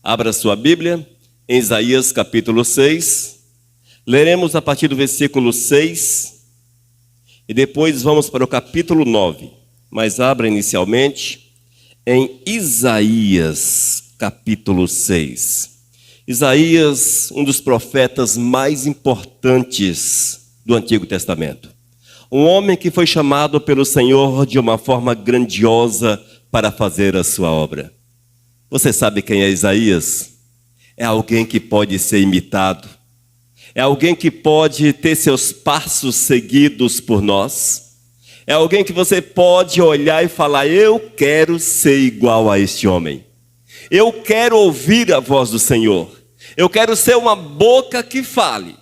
Abra sua Bíblia em Isaías capítulo 6. Leremos a partir do versículo 6 e depois vamos para o capítulo 9. Mas abra inicialmente em Isaías capítulo 6. Isaías, um dos profetas mais importantes do Antigo Testamento. Um homem que foi chamado pelo Senhor de uma forma grandiosa para fazer a sua obra. Você sabe quem é Isaías? É alguém que pode ser imitado. É alguém que pode ter seus passos seguidos por nós. É alguém que você pode olhar e falar: eu quero ser igual a este homem. Eu quero ouvir a voz do Senhor. Eu quero ser uma boca que fale.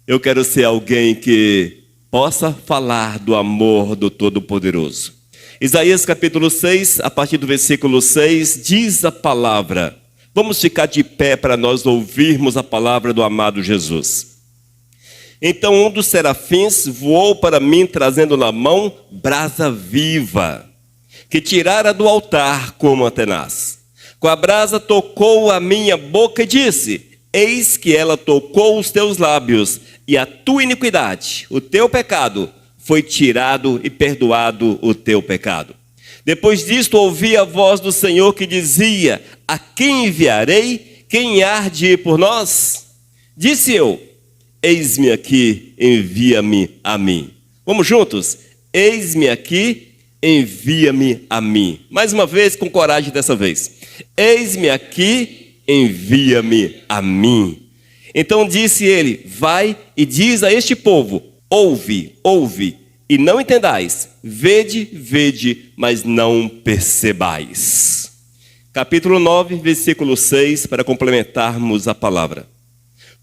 Eu quero ser alguém que possa falar do amor do Todo-Poderoso. Isaías capítulo 6, a partir do versículo 6, diz a palavra. Vamos ficar de pé para nós ouvirmos a palavra do amado Jesus. Então um dos serafins voou para mim, trazendo na mão brasa viva, que tirara do altar como a tenaz. Com a brasa tocou a minha boca e disse: eis que ela tocou os teus lábios, e a tua iniquidade, o teu pecado, foi tirado e perdoado o teu pecado. Depois disto ouvi a voz do Senhor que dizia: a quem enviarei? Quem há de ir por nós? Disse eu: eis-me aqui, envia-me a mim. Vamos juntos? Eis-me aqui, envia-me a mim. Mais uma vez, com coragem dessa vez. Eis-me aqui, envia-me a mim. Então disse ele: vai e diz a este povo: ouve, ouve, e não entendais. Vede, vede, mas não percebais. Capítulo 9, versículo 6, para complementarmos a palavra.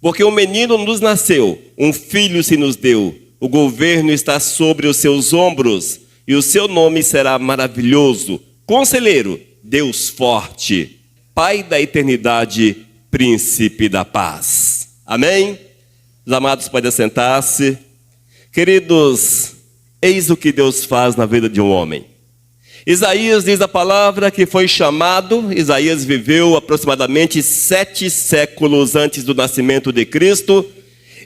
Porque um menino nos nasceu, um filho se nos deu, o governo está sobre os seus ombros, e o seu nome será maravilhoso, Conselheiro, Deus forte, Pai da eternidade, Príncipe da paz. Amém? Os amados podem assentar-se. Queridos, eis o que Deus faz na vida de um homem. Isaías diz a palavra que foi chamado. Isaías viveu aproximadamente 7 séculos antes do nascimento de Cristo.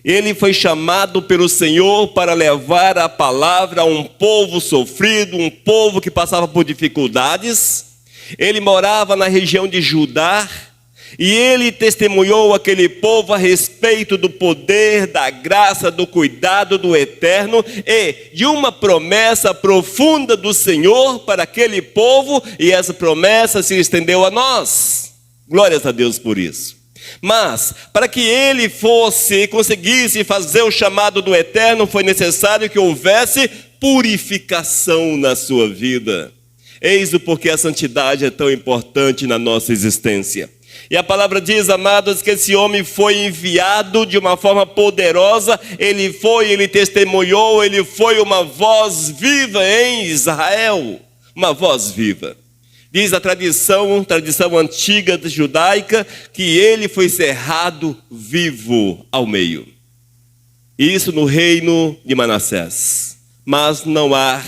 Ele foi chamado pelo Senhor para levar a palavra a um povo sofrido, um povo que passava por dificuldades. Ele morava na região de Judá. E ele testemunhou aquele povo a respeito do poder, da graça, do cuidado do Eterno e de uma promessa profunda do Senhor para aquele povo, e essa promessa se estendeu a nós. Glórias a Deus por isso. Mas, para que ele conseguisse fazer o chamado do Eterno, foi necessário que houvesse purificação na sua vida. Eis o porquê a santidade é tão importante na nossa existência. E a palavra diz, amados, que esse homem foi enviado de uma forma poderosa. Ele testemunhou, ele foi uma voz viva em Israel. Uma voz viva. Diz a tradição antiga judaica, que ele foi cerrado vivo ao meio. Isso no reino de Manassés. Mas não há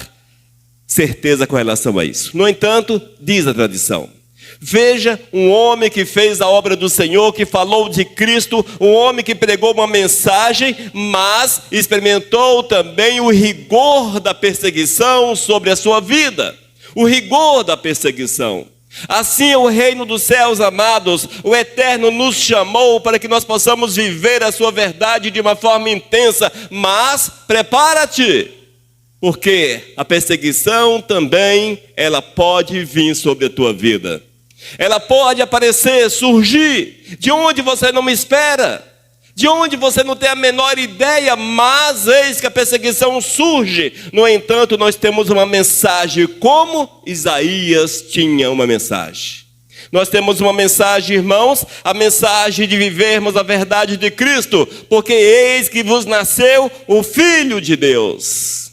certeza com relação a isso. No entanto, diz a tradição. Veja um homem que fez a obra do Senhor, que falou de Cristo, um homem que pregou uma mensagem, mas experimentou também o rigor da perseguição sobre a sua vida. O rigor da perseguição. Assim é o reino dos céus, amados. O Eterno nos chamou para que nós possamos viver a sua verdade de uma forma intensa, mas prepara-te, porque a perseguição também, ela pode vir sobre a tua vida. Ela pode aparecer, surgir, de onde você não espera, de onde você não tem a menor ideia, mas eis que a perseguição surge. No entanto, nós temos uma mensagem, como Isaías tinha uma mensagem. Nós temos uma mensagem, irmãos, a mensagem de vivermos a verdade de Cristo, porque eis que vos nasceu o Filho de Deus.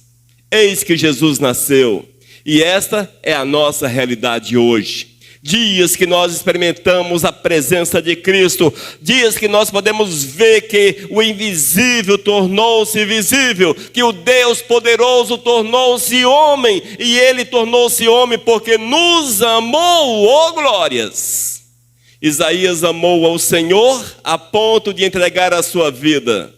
Eis que Jesus nasceu, e esta é a nossa realidade hoje. Dias que nós experimentamos a presença de Cristo, dias que nós podemos ver que o invisível tornou-se visível, que o Deus poderoso tornou-se homem, e Ele tornou-se homem porque nos amou, oh glórias! Isaías amou ao Senhor a ponto de entregar a sua vida.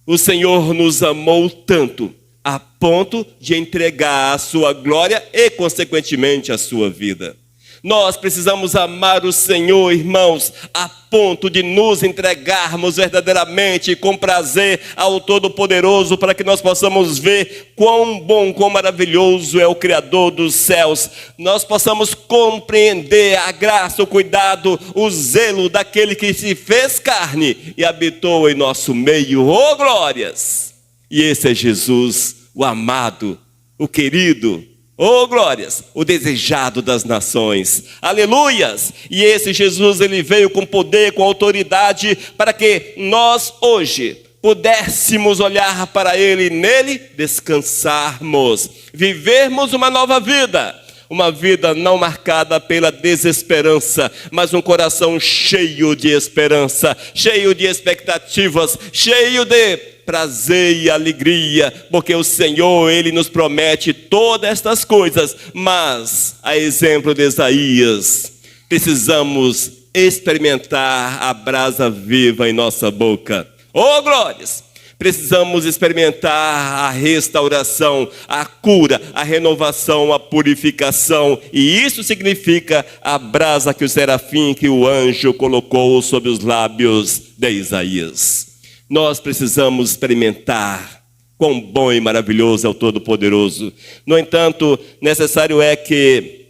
O Senhor nos amou tanto, a ponto de entregar a sua glória e, consequentemente, a sua vida. Nós precisamos amar o Senhor, irmãos, a ponto de nos entregarmos verdadeiramente com prazer ao Todo-Poderoso, para que nós possamos ver quão bom, quão maravilhoso é o Criador dos céus. Nós possamos compreender a graça, o cuidado, o zelo daquele que se fez carne e habitou em nosso meio. Oh, glórias! E esse é Jesus, o amado, o querido, oh glórias, o desejado das nações, aleluias. E esse Jesus, ele veio com poder, com autoridade, para que nós hoje pudéssemos olhar para ele e nele descansarmos, vivermos uma nova vida. Uma vida não marcada pela desesperança, mas um coração cheio de esperança, cheio de expectativas, cheio de prazer e alegria, porque o Senhor, ele nos promete todas estas coisas, mas, a exemplo de Isaías, precisamos experimentar a brasa viva em nossa boca. Oh, glórias! Precisamos experimentar a restauração, a cura, a renovação, a purificação. E isso significa a brasa que o serafim, que o anjo colocou sobre os lábios de Isaías. Nós precisamos experimentar quão bom e maravilhoso é o Todo-Poderoso. No entanto, necessário é que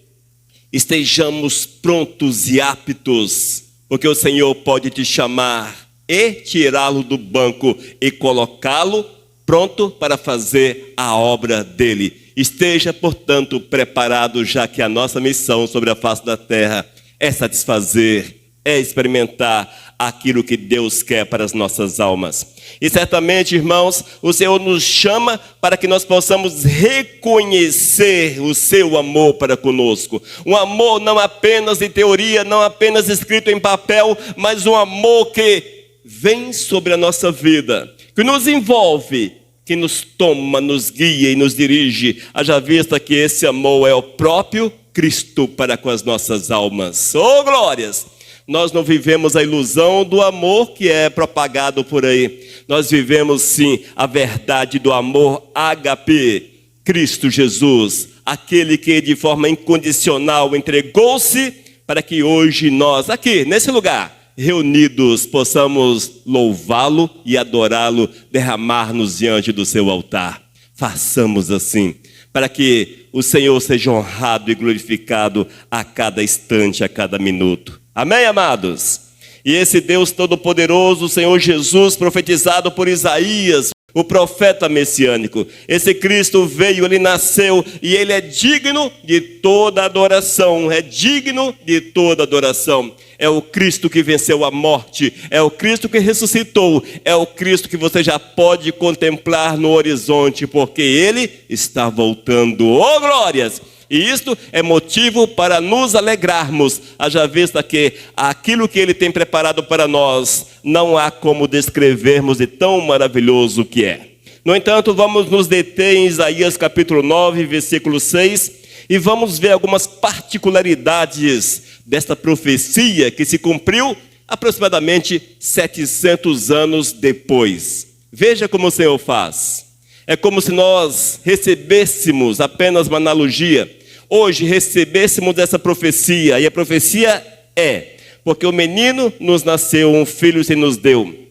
estejamos prontos e aptos, porque o Senhor pode te chamar e tirá-lo do banco e colocá-lo pronto para fazer a obra dele. Esteja, portanto, preparado, já que a nossa missão sobre a face da terra é satisfazer, é experimentar aquilo que Deus quer para as nossas almas. E certamente, irmãos, o Senhor nos chama para que nós possamos reconhecer o seu amor para conosco. Um amor não apenas de teoria, não apenas escrito em papel, mas um amor que vem sobre a nossa vida, que nos envolve, que nos toma, nos guia e nos dirige, haja vista que esse amor é o próprio Cristo para com as nossas almas. Oh, glórias! Nós não vivemos a ilusão do amor que é propagado por aí. Nós vivemos sim a verdade do amor ágape, Cristo Jesus, aquele que de forma incondicional entregou-se para que hoje nós, aqui nesse lugar, reunidos, possamos louvá-lo e adorá-lo, derramar-nos diante do seu altar. Façamos assim, para que o Senhor seja honrado e glorificado a cada instante, a cada minuto. Amém, amados? E esse Deus Todo-Poderoso, o Senhor Jesus, profetizado por Isaías, o profeta messiânico, esse Cristo veio, ele nasceu e ele é digno de toda adoração, é digno de toda adoração. É o Cristo que venceu a morte, é o Cristo que ressuscitou, é o Cristo que você já pode contemplar no horizonte, porque ele está voltando. Oh, glórias! E isto é motivo para nos alegrarmos, haja vista que aquilo que ele tem preparado para nós, não há como descrevermos de tão maravilhoso que é. No entanto, vamos nos deter em Isaías capítulo 9, versículo 6, e vamos ver algumas particularidades desta profecia que se cumpriu aproximadamente 700 anos depois. Veja como o Senhor faz. É como se nós recebêssemos, apenas uma analogia, hoje recebêssemos essa profecia, e a profecia é, porque o menino nos nasceu, um filho se nos deu,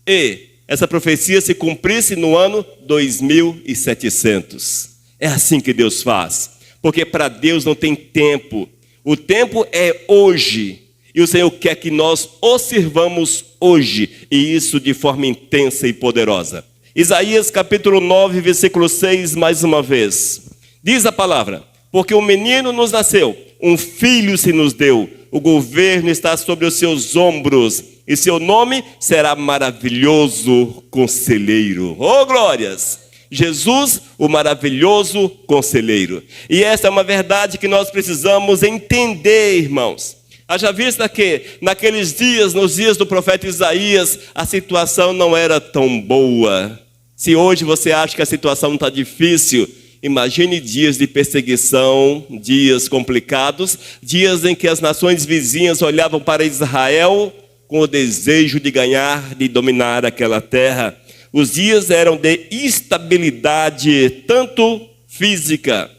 e essa profecia se cumprisse no ano 2700. É assim que Deus faz, porque para Deus não tem tempo, o tempo é hoje, e o Senhor quer que nós o sirvamos hoje, e isso de forma intensa e poderosa. Isaías capítulo 9, versículo 6, mais uma vez, diz a palavra: porque o menino nos nasceu, um filho se nos deu, o governo está sobre os seus ombros, e seu nome será Maravilhoso Conselheiro. Oh, glórias! Jesus, o maravilhoso Conselheiro. E essa é uma verdade que nós precisamos entender, irmãos. Haja vista que naqueles dias, nos dias do profeta Isaías, a situação não era tão boa. Se hoje você acha que a situação está difícil, Imagine dias de perseguição, dias complicados, dias em que as nações vizinhas olhavam para Israel com o desejo de ganhar, de dominar aquela terra. Os dias eram de instabilidade, tanto física,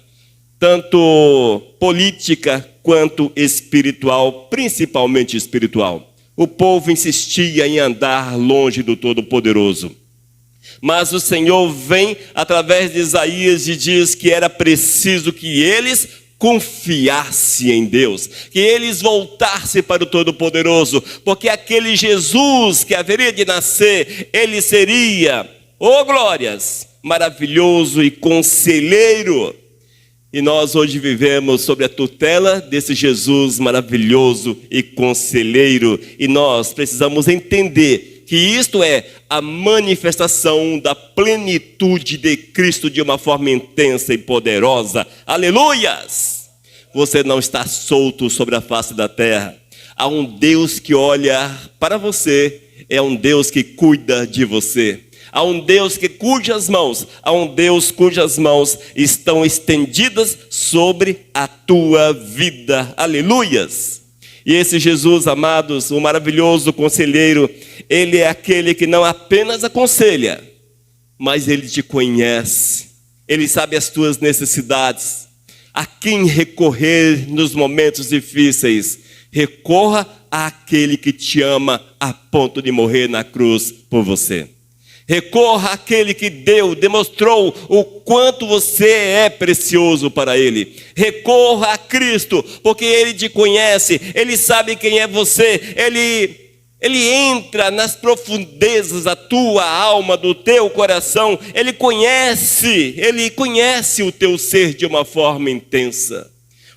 tanto política, quanto espiritual, principalmente espiritual. O povo insistia em andar longe do Todo-Poderoso. Mas o Senhor vem através de Isaías e diz que era preciso que eles confiassem em Deus, que eles voltassem para o Todo-Poderoso, porque aquele Jesus que haveria de nascer, ele seria, oh glórias, maravilhoso e conselheiro. E nós hoje vivemos sob a tutela desse Jesus maravilhoso e conselheiro, e nós precisamos entender que isto é a manifestação da plenitude de Cristo de uma forma intensa e poderosa. Aleluias! Você não está solto sobre a face da terra. Há um Deus que olha para você, é um Deus que cuida de você. Há um Deus cujas mãos estão estendidas sobre a tua vida. Aleluias! E esse Jesus, amados, o maravilhoso conselheiro, ele é aquele que não apenas aconselha, mas ele te conhece, ele sabe as tuas necessidades. A quem recorrer nos momentos difíceis? Recorra àquele que te ama a ponto de morrer na cruz por você. Recorra àquele que demonstrou o quanto você é precioso para Ele. Recorra a Cristo, porque Ele te conhece, Ele sabe quem é você, Ele entra nas profundezas da tua alma, do teu coração, Ele conhece o teu ser de uma forma intensa.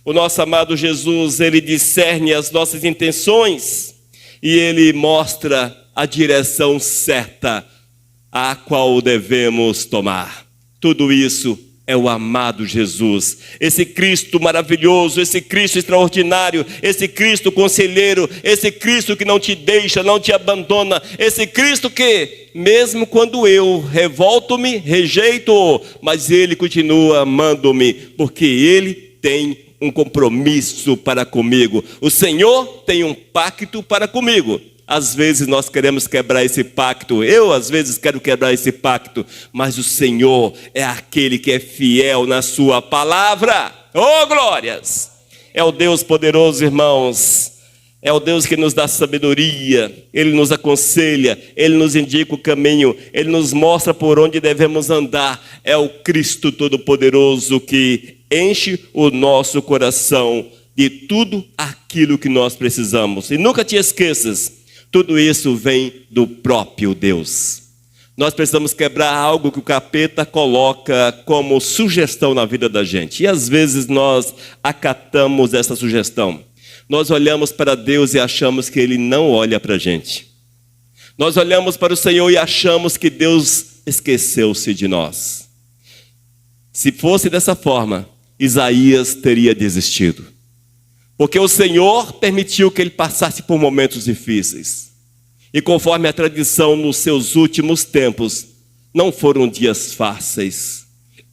O nosso amado Jesus, Ele discerne as nossas intenções e Ele mostra a direção certa a qual devemos tomar. Tudo isso é o amado Jesus, esse Cristo maravilhoso, esse Cristo extraordinário, esse Cristo conselheiro, esse Cristo que não te deixa, não te abandona, esse Cristo que, mesmo quando eu revolto-me, rejeito-o, mas Ele continua amando-me, porque Ele tem um compromisso para comigo. O Senhor tem um pacto para comigo. Às vezes nós queremos quebrar esse pacto, eu às vezes quero quebrar esse pacto, mas o Senhor é aquele que é fiel na sua palavra. Oh glórias! É o Deus poderoso, irmãos, é o Deus que nos dá sabedoria, Ele nos aconselha, Ele nos indica o caminho, Ele nos mostra por onde devemos andar. É o Cristo Todo-Poderoso que enche o nosso coração de tudo aquilo que nós precisamos. E nunca te esqueças, tudo isso vem do próprio Deus. Nós precisamos quebrar algo que o capeta coloca como sugestão na vida da gente. E às vezes nós acatamos essa sugestão. Nós olhamos para Deus e achamos que Ele não olha para a gente. Nós olhamos para o Senhor e achamos que Deus esqueceu-se de nós. Se fosse dessa forma, Isaías teria desistido. Porque o Senhor permitiu que ele passasse por momentos difíceis. E conforme a tradição, nos seus últimos tempos, não foram dias fáceis.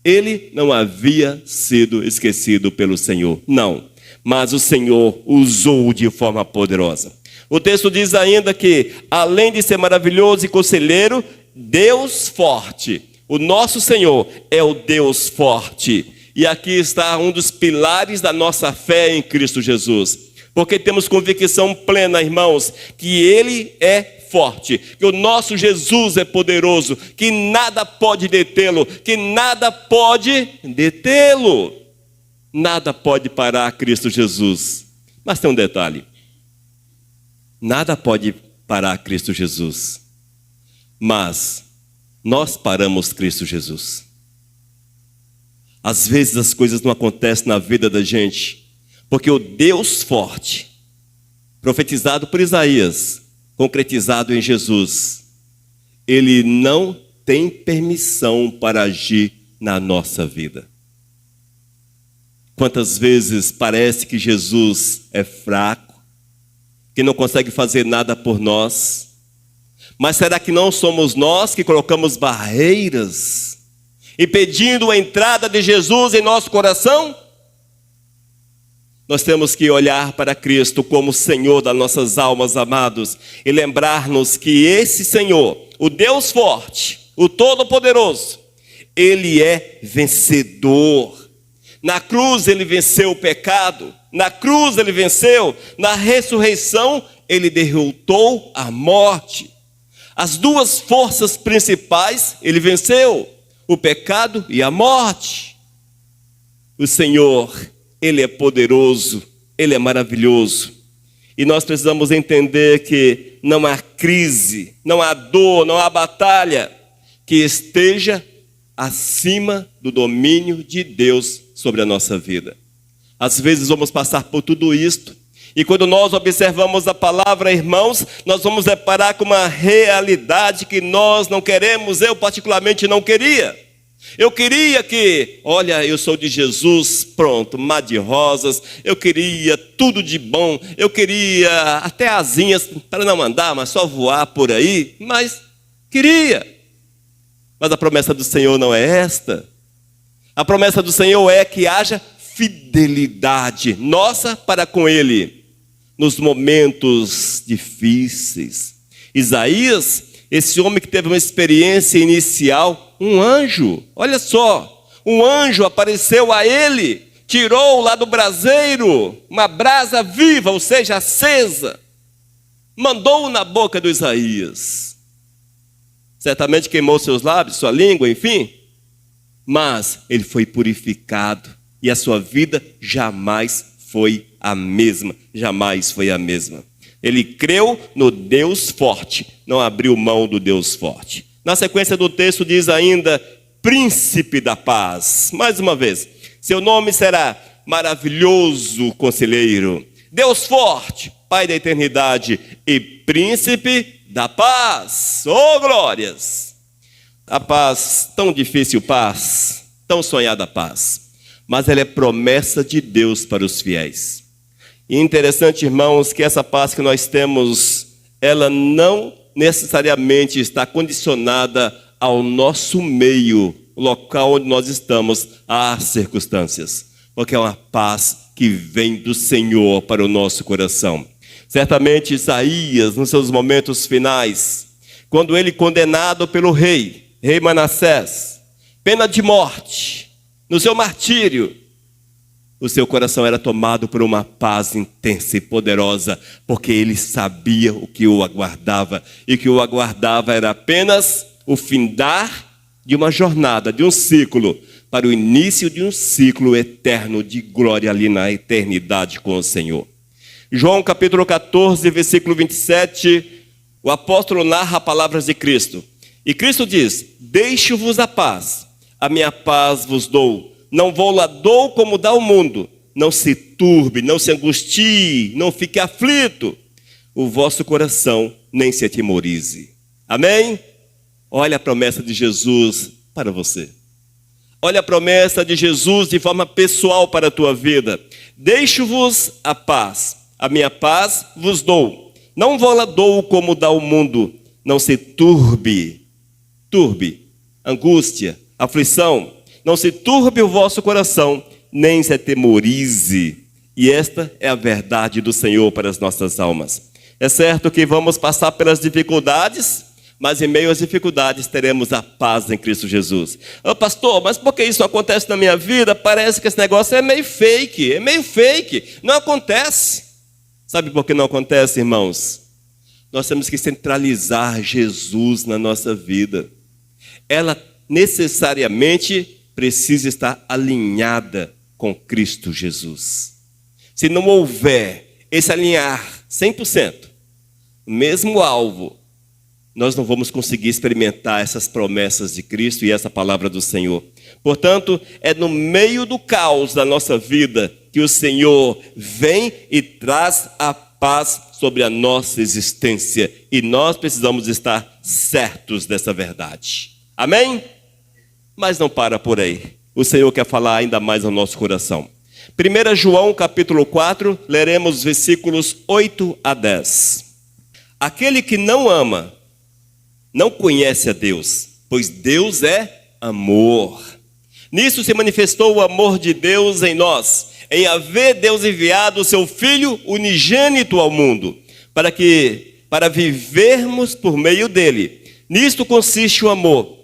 Ele não havia sido esquecido pelo Senhor, não. Mas o Senhor usou de forma poderosa. O texto diz ainda que, além de ser maravilhoso e conselheiro, Deus forte. O nosso Senhor é o Deus forte. E aqui está um dos pilares da nossa fé em Cristo Jesus. Porque temos convicção plena, irmãos, que Ele é forte, que o nosso Jesus é poderoso, que nada pode detê-lo, Nada pode parar Cristo Jesus. Mas tem um detalhe. Nada pode parar Cristo Jesus. Mas nós paramos Cristo Jesus. Às vezes as coisas não acontecem na vida da gente, porque o Deus forte, profetizado por Isaías, concretizado em Jesus, Ele não tem permissão para agir na nossa vida. Quantas vezes parece que Jesus é fraco, que não consegue fazer nada por nós, mas será que não somos nós que colocamos barreiras impedindo a entrada de Jesus em nosso coração? Nós temos que olhar para Cristo como Senhor das nossas almas, amados, e lembrar-nos que esse Senhor, o Deus forte, o Todo-Poderoso, Ele é vencedor. Na cruz Ele venceu o pecado, na cruz Ele venceu, na ressurreição Ele derrotou a morte. As duas forças principais Ele venceu, o pecado e a morte. O Senhor, Ele é poderoso, Ele é maravilhoso. E nós precisamos entender que não há crise, não há dor, não há batalha que esteja acima do domínio de Deus sobre a nossa vida. Às vezes vamos passar por tudo isto, e quando nós observamos a palavra, irmãos, nós vamos deparar com uma realidade que nós não queremos, eu particularmente não queria. Eu queria que, olha, eu sou de Jesus, pronto, mar de rosas, eu queria tudo de bom, eu queria até asinhas para não andar, mas só voar por aí, mas queria. Mas a promessa do Senhor não é esta. A promessa do Senhor é que haja fidelidade nossa para com Ele, nos momentos difíceis. Isaías, esse homem que teve uma experiência inicial, um anjo, olha só, um anjo apareceu a ele, tirou lá do braseiro uma brasa viva, ou seja, acesa, mandou-o na boca do Isaías. Certamente queimou seus lábios, sua língua, enfim, mas ele foi purificado e a sua vida jamais foi a mesma, jamais foi a mesma. Ele creu no Deus forte, não abriu mão do Deus forte. Na sequência do texto diz ainda, príncipe da paz. Mais uma vez, seu nome será maravilhoso conselheiro, Deus forte, Pai da eternidade e príncipe da paz. Oh, glórias! A paz, tão difícil paz, tão sonhada paz, mas ela é promessa de Deus para os fiéis. E interessante, irmãos, que essa paz que nós temos, ela não necessariamente está condicionada ao nosso meio, local onde nós estamos, às circunstâncias, porque é uma paz que vem do Senhor para o nosso coração. Certamente Isaías, nos seus momentos finais, quando ele condenado pelo rei Manassés, pena de morte, no seu martírio, o seu coração era tomado por uma paz intensa e poderosa, porque ele sabia o que o aguardava, e o que o aguardava era apenas o findar de uma jornada, de um ciclo, para o início de um ciclo eterno de glória ali na eternidade com o Senhor. João capítulo 14, versículo 27, o apóstolo narra palavras de Cristo. E Cristo diz, deixo-vos a paz vos dou. Não vou lá dou como dá o mundo. Não se turbe, não se angustie, não fique aflito. O vosso coração nem se atemorize. Amém? Olha a promessa de Jesus para você. Olha a promessa de Jesus de forma pessoal para a tua vida. Deixo-vos a minha paz vos dou. Não vou lá dou como dá o mundo. Não se turbe, angústia, aflição. Não se turbe o vosso coração, nem se atemorize. E esta é a verdade do Senhor para as nossas almas. É certo que vamos passar pelas dificuldades, mas em meio às dificuldades teremos a paz em Cristo Jesus. Ô pastor, mas por que isso acontece na minha vida? Parece que esse negócio é meio fake, não acontece. Sabe por que não acontece, irmãos? Nós temos que centralizar Jesus na nossa vida. Ela necessariamente precisa estar alinhada com Cristo Jesus. Se não houver esse alinhar 100%, o mesmo alvo, nós não vamos conseguir experimentar essas promessas de Cristo e essa palavra do Senhor. Portanto, é no meio do caos da nossa vida que o Senhor vem e traz a paz sobre a nossa existência. E nós precisamos estar certos dessa verdade. Amém? Mas não para por aí. O Senhor quer falar ainda mais ao nosso coração. 1 João capítulo 4, leremos versículos 8 a 10. Aquele que não ama, não conhece a Deus, pois Deus é amor. Nisso se manifestou o amor de Deus em nós, em haver Deus enviado o seu Filho unigênito ao mundo, para vivermos por meio dele. Nisto consiste o amor,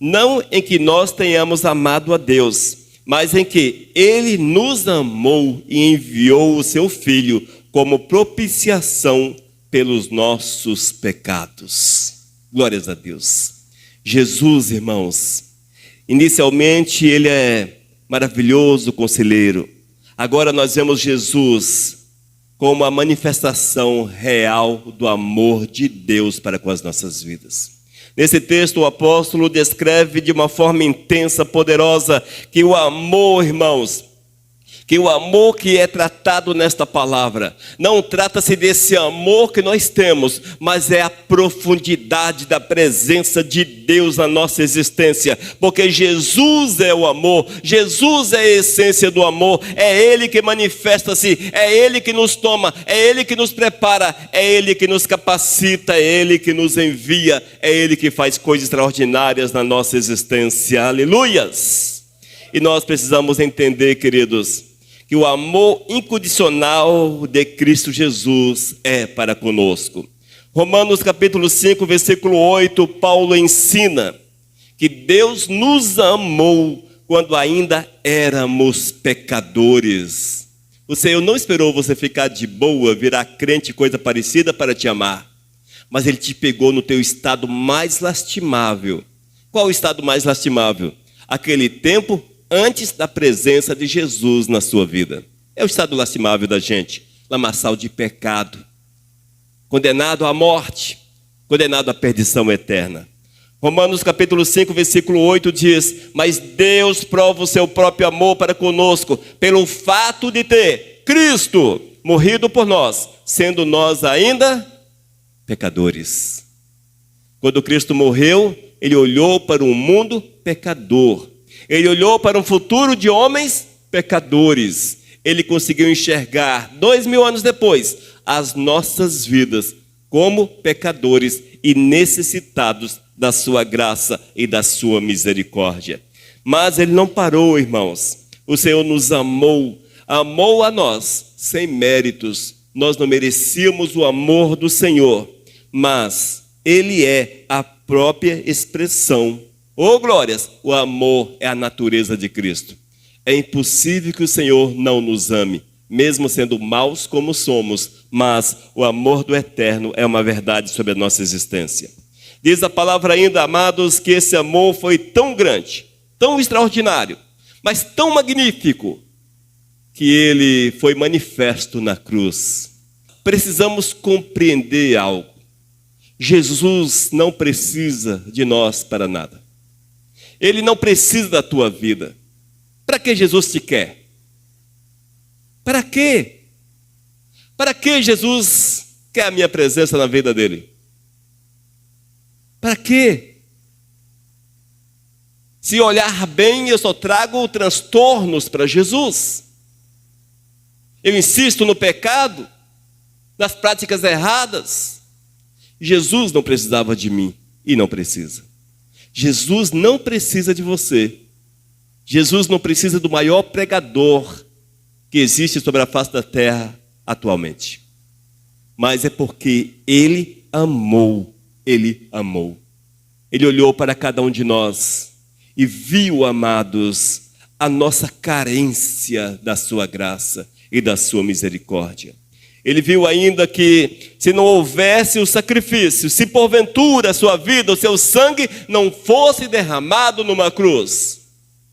não em que nós tenhamos amado a Deus, mas em que ele nos amou e enviou o seu Filho como propiciação pelos nossos pecados. Glórias a Deus. Jesus, irmãos, inicialmente ele é maravilhoso conselheiro. Agora nós vemos Jesus como a manifestação real do amor de Deus para com as nossas vidas. Nesse texto o apóstolo descreve de uma forma intensa, poderosa, que o amor, irmãos, que o amor que é tratado nesta palavra, não trata-se desse amor que nós temos, mas é a profundidade da presença de Deus na nossa existência, porque Jesus é o amor, Jesus é a essência do amor, é Ele que manifesta-se, é Ele que nos toma, é Ele que nos prepara, é Ele que nos capacita, é Ele que nos envia, é Ele que faz coisas extraordinárias na nossa existência, aleluias! E nós precisamos entender, queridos, que o amor incondicional de Cristo Jesus é para conosco. Romanos capítulo 5, versículo 8, Paulo ensina que Deus nos amou quando ainda éramos pecadores. O Senhor não esperou você ficar de boa, virar crente, coisa parecida, para te amar. Mas Ele te pegou no teu estado mais lastimável. Qual o estado mais lastimável? Aquele tempo antes da presença de Jesus na sua vida. É o estado lastimável da gente, lamaçal de pecado, condenado à morte, condenado à perdição eterna. Romanos capítulo 5, versículo 8 diz: mas Deus prova o seu próprio amor para conosco, pelo fato de ter Cristo morrido por nós, sendo nós ainda pecadores. Quando Cristo morreu, Ele olhou para um mundo pecador. Ele olhou para um futuro de homens pecadores. Ele conseguiu enxergar, 2000 anos depois, as nossas vidas como pecadores e necessitados da sua graça e da sua misericórdia. Mas Ele não parou, irmãos. O Senhor nos amou, amou a nós sem méritos. Nós não merecíamos o amor do Senhor, mas Ele é a própria expressão. Oh, glórias! O amor é a natureza de Cristo. É impossível que o Senhor não nos ame, mesmo sendo maus como somos, mas o amor do Eterno é uma verdade sobre a nossa existência. Diz a palavra ainda, amados, que esse amor foi tão grande, tão extraordinário, mas tão magnífico, que ele foi manifesto na cruz. Precisamos compreender algo. Jesus não precisa de nós para nada. Ele não precisa da tua vida. Para que Jesus te quer? Para quê? Para que Jesus quer a minha presença na vida dele? Para quê? Se olhar bem, eu só trago transtornos para Jesus. Eu insisto no pecado, nas práticas erradas. Jesus não precisava de mim e não precisa. Jesus não precisa de você. Jesus não precisa do maior pregador que existe sobre a face da terra atualmente. Mas é porque Ele amou. Ele amou. Ele olhou para cada um de nós e viu, amados, a nossa carência da sua graça e da sua misericórdia. Ele viu ainda que se não houvesse o sacrifício, se porventura a sua vida, o seu sangue não fosse derramado numa cruz,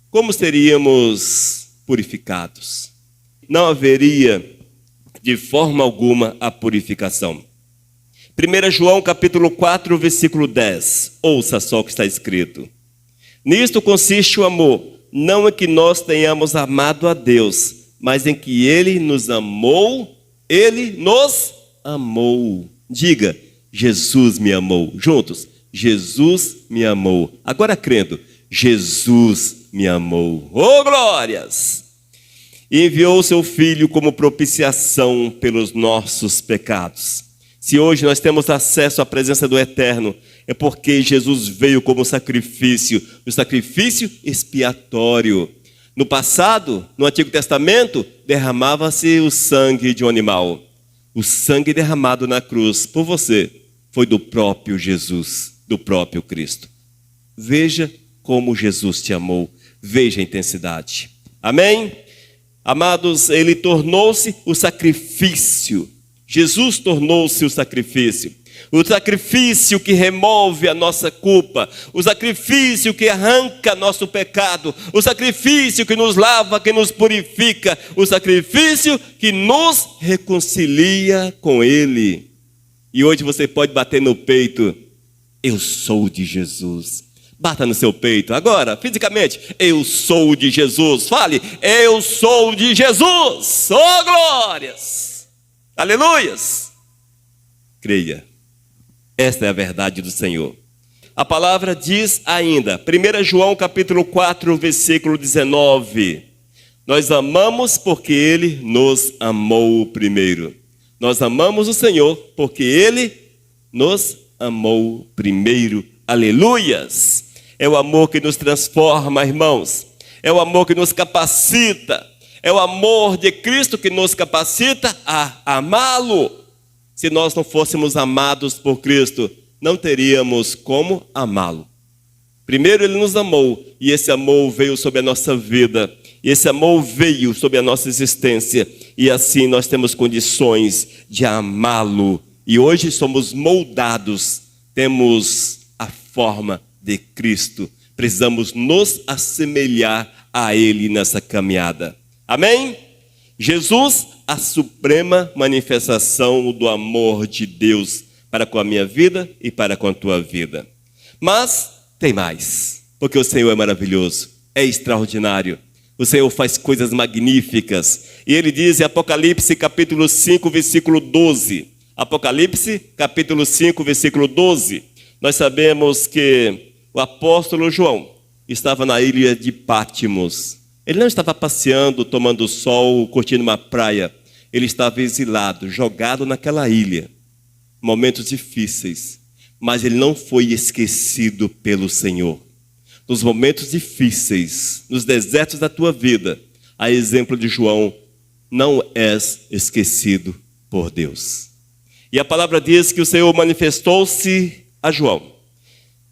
como seríamos purificados? Não haveria de forma alguma a purificação. 1 João capítulo 4, versículo 10. Ouça só o que está escrito. Nisto consiste o amor, não em que nós tenhamos amado a Deus, mas em que Ele nos amou. Ele nos amou. Diga, Jesus me amou. Juntos, Jesus me amou. Agora crendo, Jesus me amou. Oh, glórias! E enviou o seu Filho como propiciação pelos nossos pecados. Se hoje nós temos acesso à presença do Eterno, é porque Jesus veio como sacrifício, o sacrifício expiatório. No passado, no Antigo Testamento, derramava-se o sangue de um animal. O sangue derramado na cruz por você foi do próprio Jesus, do próprio Cristo. Veja como Jesus te amou, veja a intensidade. Amém? Amados, ele tornou-se o sacrifício. Jesus tornou-se o sacrifício que remove a nossa culpa, o sacrifício que arranca nosso pecado, o sacrifício que nos lava, que nos purifica, o sacrifício que nos reconcilia com Ele. E hoje você pode bater no peito: eu sou de Jesus. Bata no seu peito agora, fisicamente: eu sou de Jesus. Fale: eu sou de Jesus. Oh, glórias! Aleluias! Creia. Esta é a verdade do Senhor. A palavra diz ainda, 1 João capítulo 4, versículo 19. Nós amamos porque Ele nos amou primeiro. Nós amamos o Senhor porque Ele nos amou primeiro. Aleluias! É o amor que nos transforma, irmãos. É o amor que nos capacita. É o amor de Cristo que nos capacita a amá-lo. Se nós não fôssemos amados por Cristo, não teríamos como amá-lo. Primeiro Ele nos amou, e esse amor veio sobre a nossa vida. E esse amor veio sobre a nossa existência. E assim nós temos condições de amá-lo. E hoje somos moldados, temos a forma de Cristo. Precisamos nos assemelhar a Ele nessa caminhada. Amém? Jesus, a suprema manifestação do amor de Deus para com a minha vida e para com a tua vida. Mas tem mais, porque o Senhor é maravilhoso, é extraordinário. O Senhor faz coisas magníficas. E Ele diz em Apocalipse capítulo 5, versículo 12. Apocalipse capítulo 5, versículo 12. Nós sabemos que o apóstolo João estava na ilha de Patmos. Ele não estava passeando, tomando sol, curtindo uma praia. Ele estava exilado, jogado naquela ilha. Momentos difíceis. Mas ele não foi esquecido pelo Senhor. Nos momentos difíceis, nos desertos da tua vida, a exemplo de João, não és esquecido por Deus. E a palavra diz que o Senhor manifestou-se a João.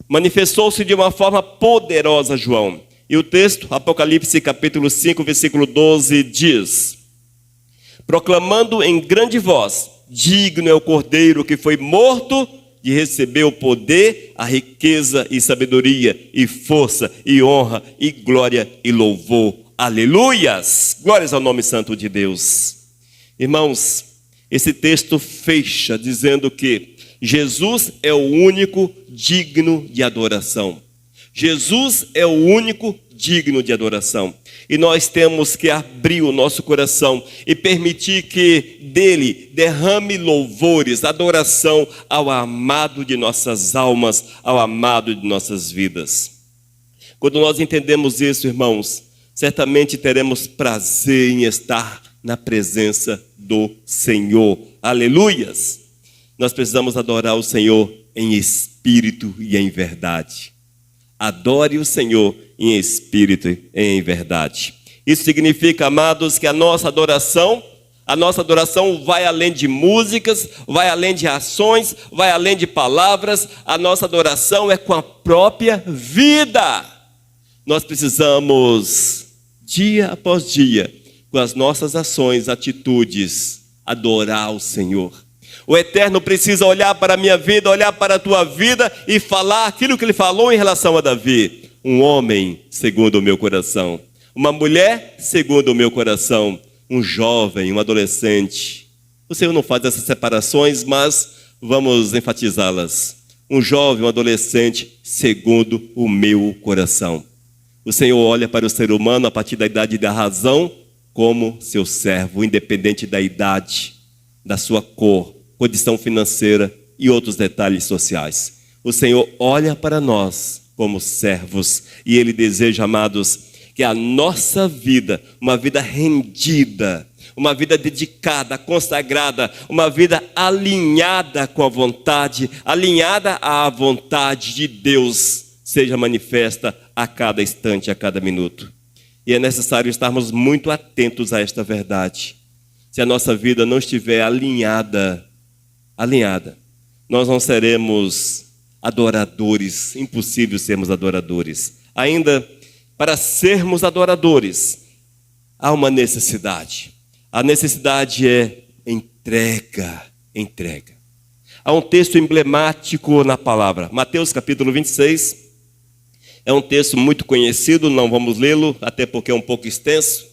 Manifestou-se de uma forma poderosa a João. E o texto, Apocalipse capítulo 5, versículo 12, diz: proclamando em grande voz: digno é o Cordeiro que foi morto de receber o poder, a riqueza e sabedoria, e força, e honra, e glória, e louvor. Aleluias! Glórias ao nome santo de Deus. Irmãos, esse texto fecha dizendo que Jesus é o único digno de adoração. Jesus é o único digno de adoração. E nós temos que abrir o nosso coração e permitir que dele derrame louvores, adoração ao amado de nossas almas, ao amado de nossas vidas. Quando nós entendemos isso, irmãos, certamente teremos prazer em estar na presença do Senhor. Aleluias! Nós precisamos adorar o Senhor em espírito e em verdade. Adore o Senhor em espírito e em verdade. Isso significa, amados, que a nossa adoração vai além de músicas, vai além de ações, vai além de palavras. A nossa adoração é com a própria vida. Nós precisamos, dia após dia, com as nossas ações, atitudes, adorar o Senhor. O Eterno precisa olhar para a minha vida, olhar para a tua vida e falar aquilo que Ele falou em relação a Davi. Um homem segundo o meu coração, uma mulher segundo o meu coração, um jovem, um adolescente. O Senhor não faz essas separações, mas vamos enfatizá-las. Um jovem, um adolescente segundo o meu coração. O Senhor olha para o ser humano a partir da idade e da razão como seu servo, independente da idade, da sua cor, condição financeira e outros detalhes sociais. O Senhor olha para nós como servos e Ele deseja, amados, que a nossa vida, uma vida rendida, uma vida dedicada, consagrada, uma vida alinhada com a vontade, alinhada à vontade de Deus, seja manifesta a cada instante, a cada minuto. E é necessário estarmos muito atentos a esta verdade. Se a nossa vida não estiver alinhada, nós não seremos adoradores, impossível sermos adoradores. Ainda, para sermos adoradores, há uma necessidade. A necessidade é entrega. Há um texto emblemático na palavra. Mateus capítulo 26. É um texto muito conhecido, não vamos lê-lo, até porque é um pouco extenso.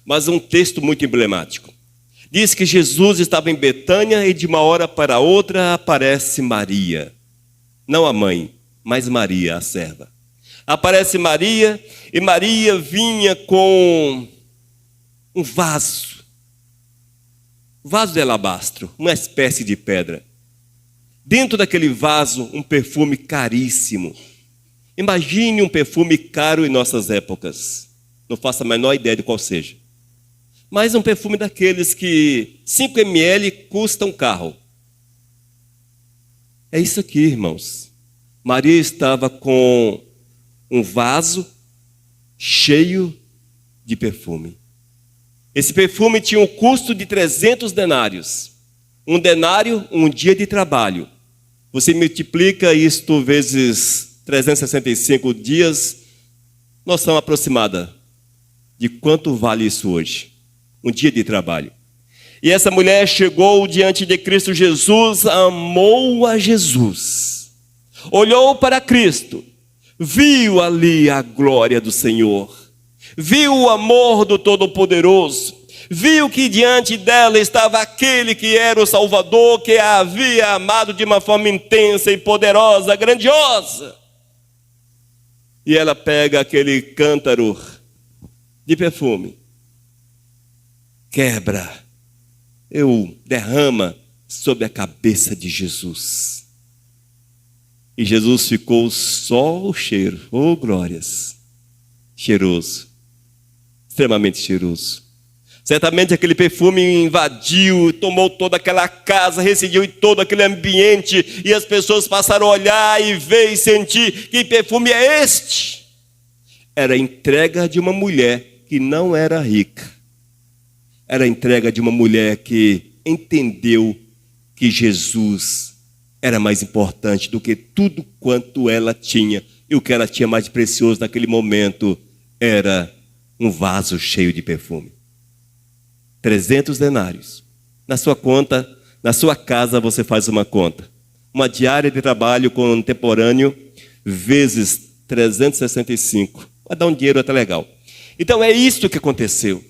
Mas um texto muito emblemático. Diz que Jesus estava em Betânia e de uma hora para outra aparece Maria. Não a mãe, mas Maria, a serva. Aparece Maria e Maria vinha com um vaso de alabastro, uma espécie de pedra. Dentro daquele vaso, um perfume caríssimo. Imagine um perfume caro em nossas épocas. Não faço a menor ideia de qual seja. Mas um perfume daqueles que 5 ml custa um carro. É isso aqui, irmãos. Maria estava com um vaso cheio de perfume. Esse perfume tinha um custo de 300 denários. Um denário, um dia de trabalho. Você multiplica isto vezes 365 dias, noção aproximada de quanto vale isso hoje. Um dia de trabalho. E essa mulher chegou diante de Cristo Jesus, amou a Jesus. Olhou para Cristo, viu ali a glória do Senhor. Viu o amor do Todo-Poderoso. Viu que diante dela estava aquele que era o Salvador, que a havia amado de uma forma intensa e poderosa, grandiosa. E ela pega aquele cântaro de perfume, quebra, derrama sobre a cabeça de Jesus. E Jesus ficou só o cheiro, oh glórias, cheiroso, extremamente cheiroso. Certamente aquele perfume invadiu, tomou toda aquela casa, residiu em todo aquele ambiente, e as pessoas passaram a olhar e ver e sentir: que perfume é este? Era a entrega de uma mulher que não era rica. Era a entrega de uma mulher que entendeu que Jesus era mais importante do que tudo quanto ela tinha. E o que ela tinha mais precioso naquele momento era um vaso cheio de perfume. 300 denários. Na sua conta, na sua casa você faz uma conta. Uma diária de trabalho contemporâneo vezes 365. Vai dar um dinheiro até legal. Então é isso que aconteceu.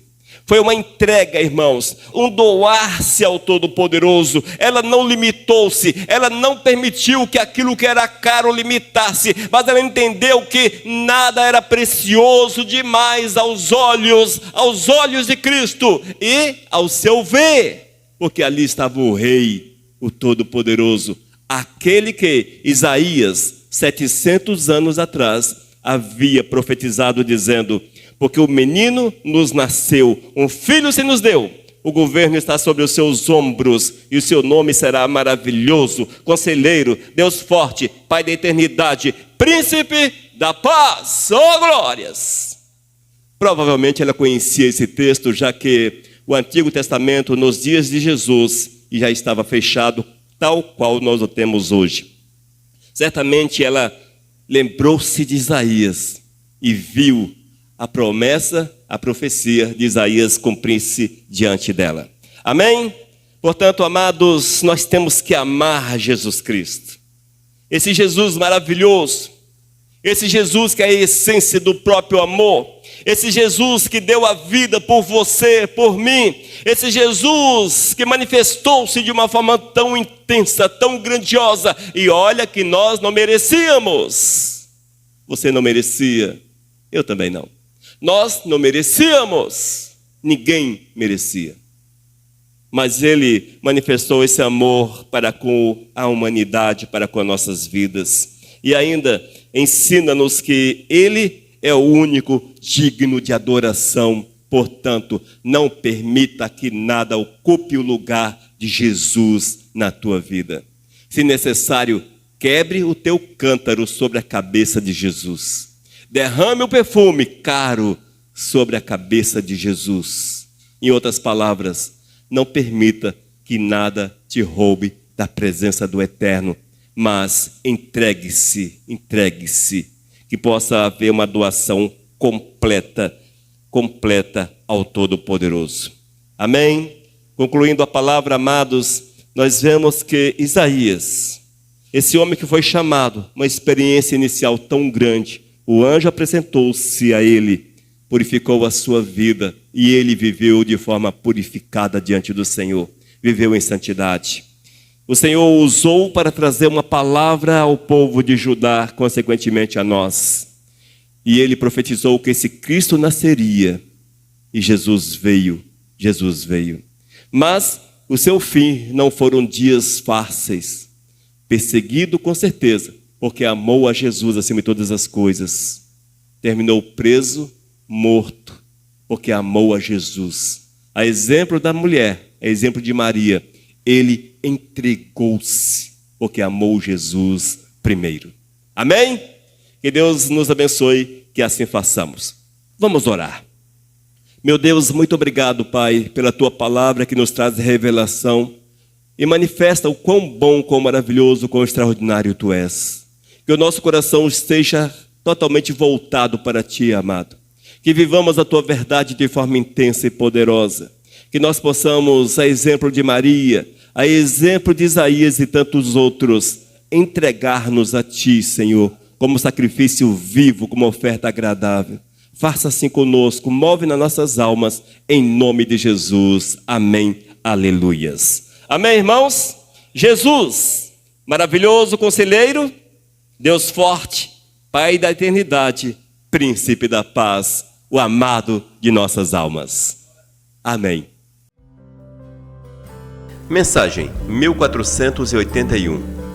Foi uma entrega, irmãos, um doar-se ao Todo-Poderoso. Ela não limitou-se, ela não permitiu que aquilo que era caro limitasse, mas ela entendeu que nada era precioso demais aos olhos de Cristo e ao seu ver, porque ali estava o Rei, o Todo-Poderoso, aquele que Isaías, 700 anos atrás, havia profetizado dizendo: porque o menino nos nasceu, um filho se nos deu, o governo está sobre os seus ombros, e o seu nome será maravilhoso, conselheiro, Deus forte, Pai da eternidade, príncipe da paz. Oh glórias! Provavelmente ela conhecia esse texto, já que o Antigo Testamento nos dias de Jesus já estava fechado, tal qual nós o temos hoje. Certamente ela lembrou-se de Isaías e viu a promessa, a profecia de Isaías cumprir-se diante dela. Amém? Portanto, amados, nós temos que amar Jesus Cristo. Esse Jesus maravilhoso, esse Jesus que é a essência do próprio amor, esse Jesus que deu a vida por você, por mim, esse Jesus que manifestou-se de uma forma tão intensa, tão grandiosa, e olha que nós não merecíamos. Você não merecia, eu também não. Nós não merecíamos, ninguém merecia. Mas Ele manifestou esse amor para com a humanidade, para com as nossas vidas. E ainda ensina-nos que Ele é o único digno de adoração Portanto, não permita que nada ocupe o lugar de Jesus na tua vida. Se necessário, quebre o teu cântaro sobre a cabeça de Jesus. Derrame o perfume caro sobre a cabeça de Jesus. Em outras palavras, não permita que nada te roube da presença do Eterno, mas entregue-se, que possa haver uma doação completa ao Todo-Poderoso. Amém? Concluindo a palavra, amados, nós vemos que Isaías, esse homem que foi chamado, uma experiência inicial tão grande, o anjo apresentou-se a ele, purificou a sua vida e ele viveu de forma purificada diante do Senhor, viveu em santidade. O Senhor o usou para trazer uma palavra ao povo de Judá, consequentemente a nós. E ele profetizou que esse Cristo nasceria e Jesus veio. Mas o seu fim não foram dias fáceis. Perseguido com certeza, porque amou a Jesus acima de todas as coisas. Terminou preso, morto, porque amou a Jesus. A exemplo da mulher, a exemplo de Maria, ele entregou-se, porque amou Jesus primeiro. Amém? Que Deus nos abençoe, que assim façamos. Vamos orar. Meu Deus, muito obrigado, Pai, pela Tua palavra que nos traz revelação e manifesta o quão bom, quão maravilhoso, quão extraordinário Tu és. Que o nosso coração esteja totalmente voltado para Ti, amado. Que vivamos a Tua verdade de forma intensa e poderosa. Que nós possamos, a exemplo de Maria, a exemplo de Isaías e tantos outros, entregar-nos a Ti, Senhor, como sacrifício vivo, como oferta agradável. Faça assim conosco, move nas nossas almas, em nome de Jesus. Amém. Aleluias. Amém, irmãos? Jesus, maravilhoso conselheiro, Deus forte, Pai da eternidade, príncipe da paz, o amado de nossas almas. Amém. Mensagem 1481.